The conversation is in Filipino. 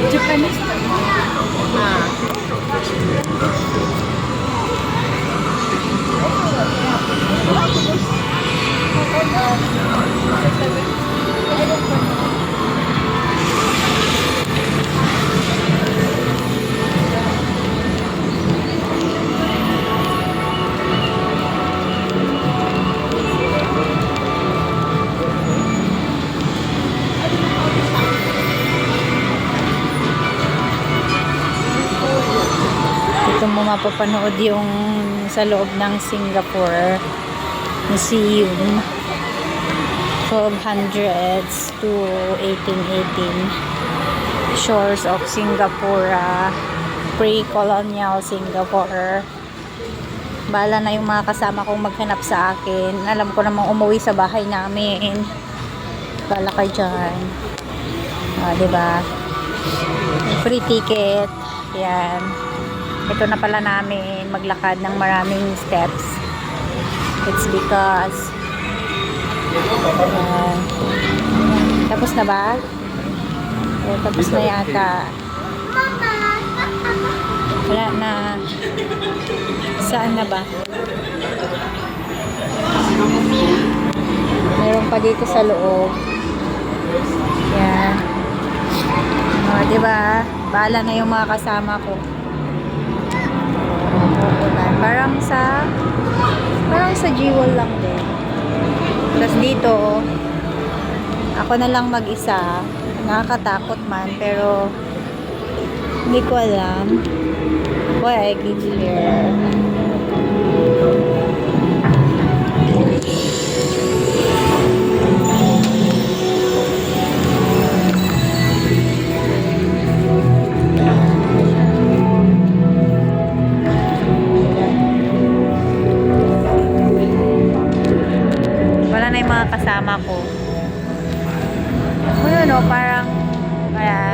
Japanese. Ito mo mapapanood yung sa loob ng Singapore Museum 1200s to 1818 Shores of Singapore, pre-colonial Singapore. Bala na yung mga kasama kong maghanap sa akin. Alam ko namang umuwi sa bahay namin. Bala kayo dyan. Diba? Free ticket. Yan. Ito na pala namin maglakad ng maraming steps. It's because tapos na ba? Tapos na yata. Wala na. Saan na ba? Meron pa dito sa loob. Yan. Diba? Bahala na yung mga kasama ko. Parang sa Jewel lang din. Tapos dito ako na lang mag-isa. Nakakatakot man, pero hindi ko alam why I get here. Wala na yung mga kasama ko. Ano, no? Parang kaya